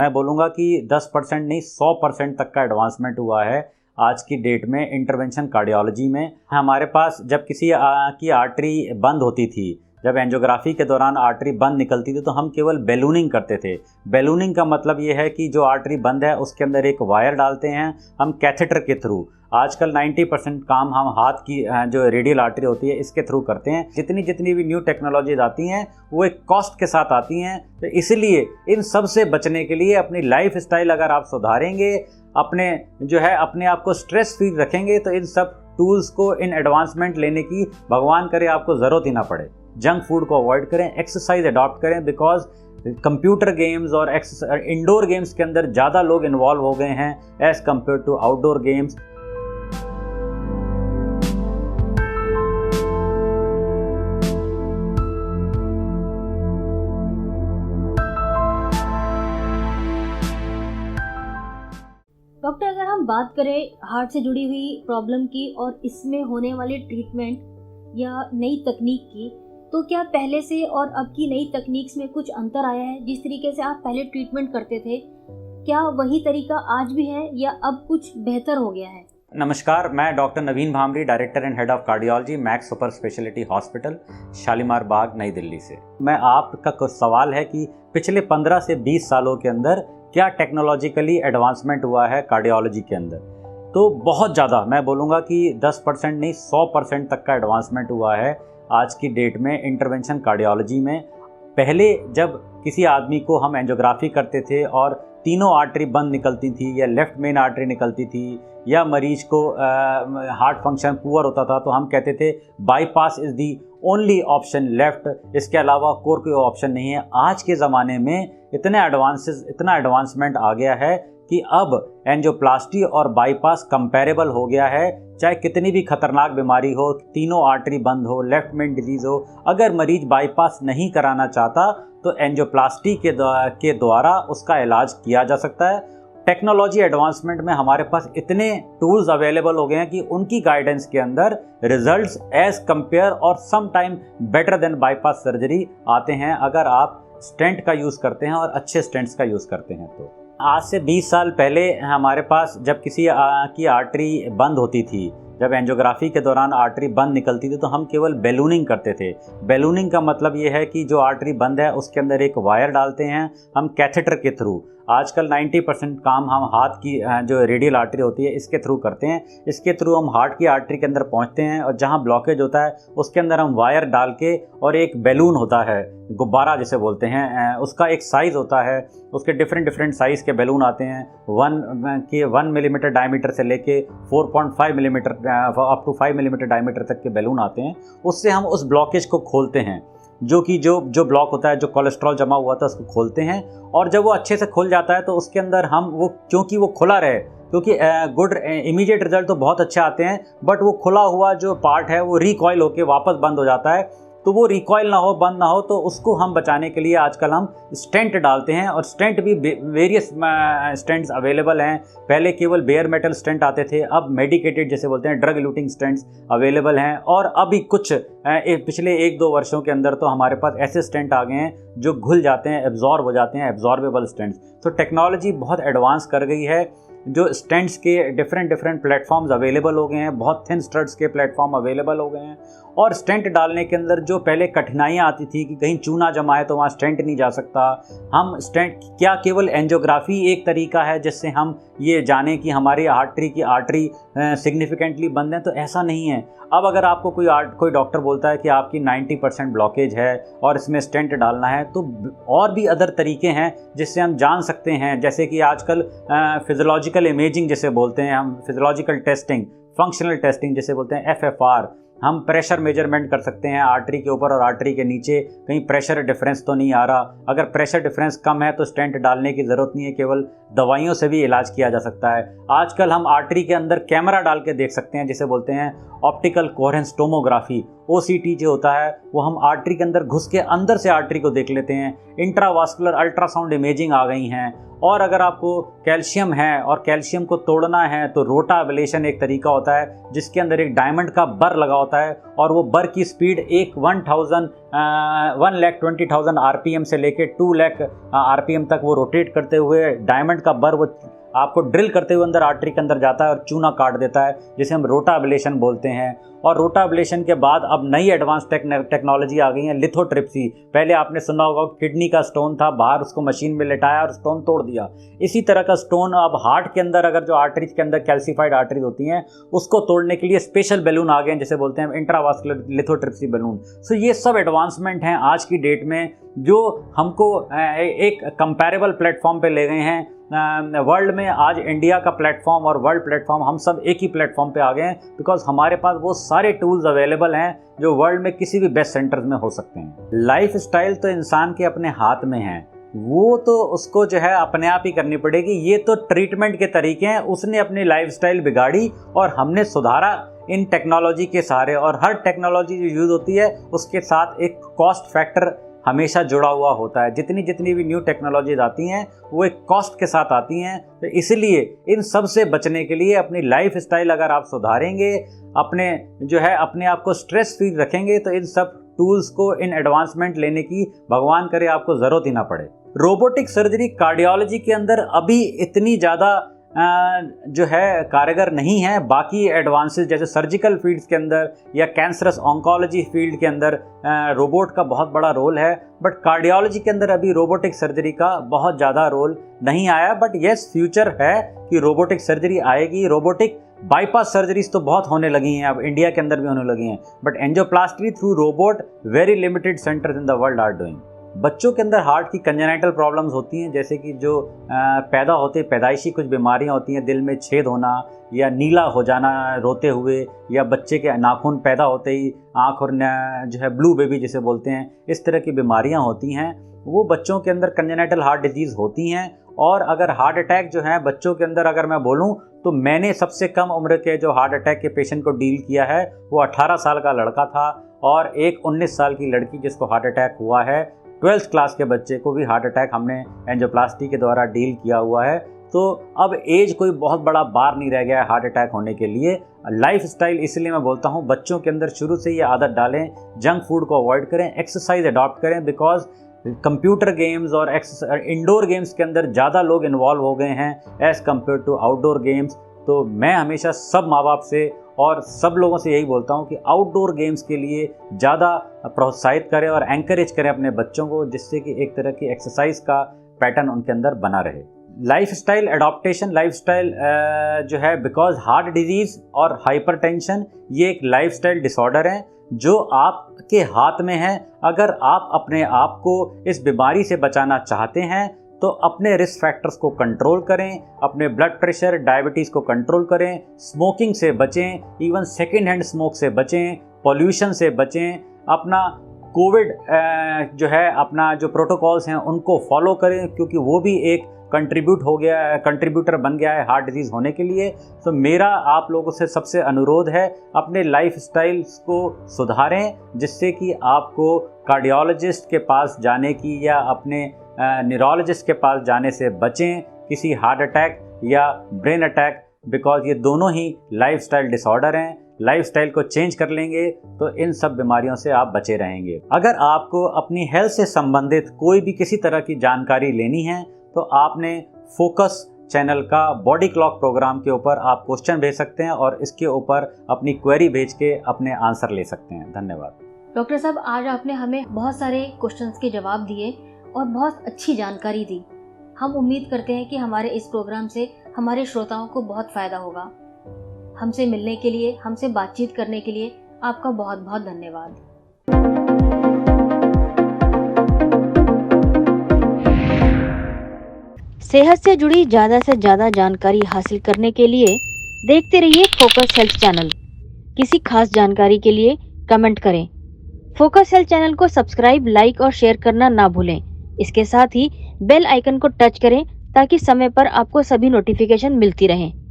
मैं बोलूँगा कि 10% नहीं 100% तक का एडवांसमेंट हुआ है आज की डेट में इंटरवेंशन कार्डियोलॉजी में। हमारे पास जब किसी की आर्टरी बंद होती थी, जब एंजियोग्राफी के दौरान आर्टरी बंद निकलती थी तो हम केवल बैलूनिंग करते थे। बैलूनिंग का मतलब ये है कि जो आर्टरी बंद है उसके अंदर एक वायर डालते हैं हम कैथेटर के थ्रू। आजकल 90% काम हम हाथ की जो रेडियल आर्टरी होती है इसके थ्रू करते हैं। जितनी भी न्यू टेक्नोलॉजीज आती हैं वो एक कॉस्ट के साथ आती हैं, तो इसलिए इन सब से बचने के लिए अपनी लाइफ स्टाइल अगर आप सुधारेंगे, अपने आप को स्ट्रेस फ्री रखेंगे, तो इन सब टूल्स को, इन एडवांसमेंट लेने की भगवान करे आपको ज़रूरत ही ना पड़े। जंक फूड को अवॉइड करें, एक्सरसाइज अडॉप्ट करें, बिकॉज कंप्यूटर गेम्स और इंडोर गेम्स के अंदर ज़्यादा लोग इन्वॉल्व हो गए हैं as compare to outdoor games. Doctor, अगर हम बात करें हार्ट से जुड़ी हुई प्रॉब्लम की और इसमें होने वाली ट्रीटमेंट या नई तकनीक की, तो क्या पहले से और अब की नई तकनीक्स में कुछ अंतर आया है? जिस तरीके से आप पहले ट्रीटमेंट करते थे, क्या वही तरीका आज भी है या अब कुछ बेहतर हो गया है? नमस्कार, मैं doctor Naveen Bhamri, director and head of cardiology, Max super speciality hospital, Shalimar Bagh, नई दिल्ली से। मैं आपका कुछ सवाल है कि पिछले 15 से 20 सालों के अंदर क्या टेक्नोलॉजिकली एडवांसमेंट हुआ है कार्डियोलॉजी के अंदर। तो बहुत ज़्यादा, मैं बोलूँगा कि 10% नहीं 100% तक का एडवांसमेंट हुआ है आज की डेट में इंटरवेंशन कार्डियोलॉजी में। पहले जब किसी आदमी को हम एंजियोग्राफी करते थे और तीनों आर्टरी बंद निकलती थी या लेफ़्ट मेन आर्टरी निकलती थी या मरीज को हार्ट फंक्शन पुअर होता था, तो हम कहते थे bypass is the only option left, इसके अलावा कोई ऑप्शन नहीं है। आज के ज़माने में इतना एडवांसमेंट आ गया है कि अब एंजियोप्लास्टी और बाईपास कंपैरेबल हो गया है। चाहे कितनी भी खतरनाक बीमारी हो, तीनों आर्टरी बंद हो, लेफ्ट मेन डिजीज़ हो, अगर मरीज बाईपास नहीं कराना चाहता तो एंजियोप्लास्टी के द्वारा उसका इलाज किया जा सकता है। टेक्नोलॉजी एडवांसमेंट में हमारे पास इतने टूल्स अवेलेबल हो गए हैं कि उनकी गाइडेंस के अंदर रिजल्ट्स एज कंपेयर और some time better than bypass surgery आते हैं, अगर आप स्टेंट का यूज़ करते हैं और अच्छे स्टेंट्स का यूज़ करते हैं। तो आज से 20 साल पहले हमारे पास जब किसी की आर्टरी बंद होती थी, जब एंजियोग्राफी के दौरान आर्टरी बंद निकलती थी तो हम केवल बैलूनिंग करते थे। बैलूनिंग का मतलब ये है कि जो आर्टरी बंद है उसके अंदर एक वायर डालते हैं हम कैथेटर के थ्रू। आजकल 90% काम हम हाथ की जो रेडियल आर्टरी होती है इसके थ्रू करते हैं। इसके थ्रू हम हार्ट की आर्टरी के अंदर पहुंचते हैं और जहां ब्लॉकेज होता है उसके अंदर हम वायर डाल के, और एक बैलून होता है, गुब्बारा जिसे बोलते हैं, उसका एक साइज़ होता है, उसके डिफरेंट साइज़ के बैलून आते हैं। 1 मिलीमीटर डायमीटर से लेके 4.5 millimetre up to 5 millimetre diameter तक के बैलून आते हैं। उससे हम उस ब्लॉकेज को खोलते हैं, जो कि जो ब्लॉक होता है, जो कोलेस्ट्रॉल जमा हुआ था, उसको खोलते हैं। और जब वो अच्छे से खुल जाता है तो उसके अंदर हम क्योंकि वो खुला रहे, क्योंकि गुड इमीडिएट रिजल्ट तो बहुत अच्छे आते हैं, बट वो खुला हुआ जो पार्ट है वो रिकॉइल होके वापस बंद हो जाता है। तो वो रिकॉइल ना हो, बंद ना हो, तो उसको हम बचाने के लिए आजकल हम स्टेंट डालते हैं। और स्टेंट भी वेरियस स्टेंट्स अवेलेबल हैं। पहले केवल बेयर मेटल स्टेंट आते थे, अब मेडिकेटेड जिसे बोलते हैं ड्रग इलूटिंग स्टेंट्स अवेलेबल हैं। और अभी कुछ पिछले 1-2 वर्षों के अंदर तो हमारे पास ऐसे स्टेंट आ गए हैं जो घुल जाते हैं, एब्जॉर्ब हो जाते हैं, एब्जॉर्बेबल स्टेंट्स। तो टेक्नोलॉजी बहुत एडवांस कर गई है। जो स्टेंट्स के डिफरेंट प्लेटफॉर्म्स अवेलेबल हो गए हैं, बहुत थिन स्टड्स के प्लेटफॉर्म अवेलेबल हो गए हैं। और स्टेंट डालने के अंदर जो पहले कठिनाइयाँ आती थी कि कहीं चूना जमा है तो वहाँ स्टेंट नहीं जा सकता। हम स्टेंट क्या, केवल एंजियोग्राफी एक तरीका है जिससे हम ये जानें कि हमारी आर्टरी सिग्निफिकेंटली बंद है, तो ऐसा नहीं है। अब अगर आपको कोई डॉक्टर बोलता है कि आपकी 90% ब्लॉकेज है और इसमें स्टेंट डालना है, तो और भी अदर तरीके हैं जिससे हम जान सकते हैं। जैसे कि आजकल फिजियोलॉजिकल इमेजिंग जिसे बोलते हैं, हम फिजियोलॉजिकल टेस्टिंग, फंक्शनल टेस्टिंग जिसे बोलते हैं, FFR, हम प्रेशर मेजरमेंट कर सकते हैं आर्टरी के ऊपर और आर्टरी के नीचे, कहीं प्रेशर डिफरेंस तो नहीं आ रहा। अगर प्रेशर डिफरेंस कम है तो स्टेंट डालने की ज़रूरत नहीं है, केवल दवाइयों से भी इलाज किया जा सकता है। आजकल हम आर्टरी के अंदर कैमरा डाल के देख सकते हैं, जिसे बोलते हैं ऑप्टिकल कोहेरेंस टोमोग्राफी, OCT जो होता है, वो हम आर्टरी के अंदर घुस के अंदर से आर्टरी को देख लेते हैं। इंट्रावास्कुलर अल्ट्रासाउंड इमेजिंग आ गई हैं। और अगर आपको कैल्शियम है और कैल्शियम को तोड़ना है तो रोटा एब्लेशन एक तरीका होता है, जिसके अंदर एक डायमंड का बर लगा होता होता है और वो बर की स्पीड एक 1,20,000 आरपीएम से लेके 2 लाख आरपीएम तक वो रोटेट करते हुए डायमंड का बर वो आपको ड्रिल करते हुए अंदर आर्टरी के अंदर जाता है और चूना काट देता है, जिसे हम रोटा एब्लेशन बोलते हैं। और रोटा एब्लेशन के बाद अब नई एडवांस टेक्नोलॉजी आ गई है, लिथोट्रिप्सी। पहले आपने सुना होगा किडनी का स्टोन था, बाहर उसको मशीन में लेटाया और स्टोन तोड़ दिया। इसी तरह का स्टोन अब हार्ट के अंदर, अगर जो आर्टरीज के अंदर कैल्सिफाइड आर्टरीज होती हैं उसको तोड़ने के लिए स्पेशल बैलून आ गए हैं, जिसे बोलते हैं इंट्रावास्कुलर लिथोट्रिप्सी बैलून। सो ये सब एडवांसमेंट हैं आज की डेट में जो हमको एक कंपैरेबल प्लेटफॉर्म पे ले गए हैं। वर्ल्ड में आज इंडिया का प्लेटफॉर्म और वर्ल्ड प्लेटफॉर्म हम सब एक ही प्लेटफॉर्म पे आ गए हैं, बिकॉज हमारे पास वो सारे टूल्स अवेलेबल हैं जो वर्ल्ड में किसी भी बेस्ट सेंटर्स में हो सकते हैं। लाइफ स्टाइल तो इंसान के अपने हाथ में है, वो तो उसको जो है अपने आप ही करनी पड़ेगी। ये तो ट्रीटमेंट के तरीके हैं, उसने अपनी लाइफ स्टाइल बिगाड़ी और हमने सुधारा इन टेक्नोलॉजी के सहारे। और हर टेक्नोलॉजी जो यूज़ होती है उसके साथ एक कॉस्ट फैक्टर हमेशा जुड़ा हुआ होता है। जितनी भी न्यू टेक्नोलॉजीज आती हैं वो एक कॉस्ट के साथ आती हैं, तो इसलिए इन सब से बचने के लिए अपनी लाइफ स्टाइल अगर आप सुधारेंगे, अपने आप को स्ट्रेस फ्री रखेंगे, तो इन सब टूल्स को, इन एडवांसमेंट लेने की भगवान करे आपको ज़रूरत ही ना पड़े। रोबोटिक सर्जरी कार्डियोलॉजी के अंदर अभी इतनी ज़्यादा जो है कारगर नहीं है। बाकी एडवांसेस जैसे सर्जिकल फील्ड्स के अंदर या कैंसरस ऑन्कोलॉजी फील्ड के अंदर रोबोट का बहुत बड़ा रोल है, बट कार्डियोलॉजी के अंदर अभी रोबोटिक सर्जरी का बहुत ज़्यादा रोल नहीं आया। बट येस, फ्यूचर है कि रोबोटिक सर्जरी आएगी। रोबोटिक बाईपास सर्जरीज तो बहुत होने लगी हैं, अब इंडिया के अंदर भी होने लगी हैं, but angioplasty through robot very limited centres in the world are doing. बच्चों के अंदर हार्ट की कंजेनाइटल प्रॉब्लम्स होती हैं, जैसे कि जो पैदा होते पैदाइशी कुछ बीमारियां होती हैं, दिल में छेद होना या नीला हो जाना रोते हुए, या बच्चे के नाखून पैदा होते ही आँख और जो है ब्लू बेबी जिसे बोलते हैं, इस तरह की बीमारियां होती हैं। वो बच्चों के अंदर कंजेनाइटल हार्ट डिजीज़ होती हैं। और अगर हार्ट अटैक जो है बच्चों के अंदर, अगर मैं बोलूँ तो मैंने सबसे कम उम्र के जो हार्ट अटैक के पेशेंट को डील किया है वो 18 साल का लड़का था और एक 19 साल की लड़की जिसको हार्ट अटैक हुआ है। 12th क्लास के बच्चे को भी हार्ट अटैक हमने एंजियोप्लास्टी के द्वारा डील किया हुआ है। तो अब एज कोई बहुत बड़ा बार नहीं रह गया है हार्ट अटैक होने के लिए। लाइफ स्टाइल, इसलिए मैं बोलता हूँ बच्चों के अंदर शुरू से ये आदत डालें, जंक फूड को अवॉइड करें, एक्सरसाइज अडॉप्ट करें, बिकॉज कंप्यूटर गेम्स और इंडोर गेम्स के अंदर ज़्यादा लोग इन्वॉल्व हो गए हैं as compare to outdoor games. तो मैं हमेशा सब माँ बाप से और सब लोगों से यही बोलता हूँ कि आउटडोर गेम्स के लिए ज़्यादा प्रोत्साहित करें और एंकरेज करें अपने बच्चों को, जिससे कि एक तरह की एक्सरसाइज का पैटर्न उनके अंदर बना रहे। Life style adaptation, life style जो है, बिकॉज हार्ट डिजीज़ और हाइपरटेंशन ये एक लाइफ स्टाइल डिसऑर्डर है जो आपके हाथ में है। अगर आप अपने आप को इस बीमारी से बचाना चाहते हैं तो अपने रिस्क फैक्टर्स को कंट्रोल करें, अपने ब्लड प्रेशर, डायबिटीज़ को कंट्रोल करें, स्मोकिंग से बचें, इवन सेकेंड हैंड स्मोक से बचें, पॉल्यूशन से बचें, अपना कोविड जो है, अपना जो प्रोटोकॉल्स हैं उनको फॉलो करें, क्योंकि वो भी एक कंट्रीब्यूटर बन गया है हार्ट डिजीज़ होने के लिए। तो मेरा आप लोगों से सबसे अनुरोध है, अपने लाइफ स्टाइल्स को सुधारें, जिससे कि आपको कार्डियोलॉजिस्ट के पास जाने की या अपने न्यूरोलॉजिस्ट के पास जाने से बचें, किसी हार्ट अटैक या ब्रेन अटैक, बिकॉज ये दोनों ही लाइफ स्टाइल डिसऑर्डर हैं। लाइफ स्टाइल को चेंज कर लेंगे तो इन सब बीमारियों से आप बचे रहेंगे। अगर आपको अपनी हेल्थ से संबंधित कोई भी किसी तरह की जानकारी लेनी है तो आपने फोकस चैनल का बॉडी क्लॉक प्रोग्राम के ऊपर आप क्वेश्चन भेज सकते हैं और इसके ऊपर अपनी क्वेरी भेज के अपने आंसर ले सकते हैं। धन्यवाद। डॉक्टर साहब, आज आपने हमें बहुत सारे क्वेश्चंस के जवाब दिए और बहुत अच्छी जानकारी दी। हम उम्मीद करते हैं कि हमारे इस प्रोग्राम से हमारे श्रोताओं को बहुत फ़ायदा होगा। हमसे मिलने के लिए, हमसे बातचीत करने के लिए आपका बहुत बहुत धन्यवाद। सेहत से जुड़ी ज़्यादा से ज़्यादा जानकारी हासिल करने के लिए देखते रहिए फोकस हेल्थ चैनल। किसी खास जानकारी के लिए कमेंट करें। फोकस हेल्थ चैनल को सब्सक्राइब, लाइक और शेयर करना ना भूलें। इसके साथ ही बेल आइकन को टच करें ताकि समय पर आपको सभी नोटिफिकेशन मिलती रहें।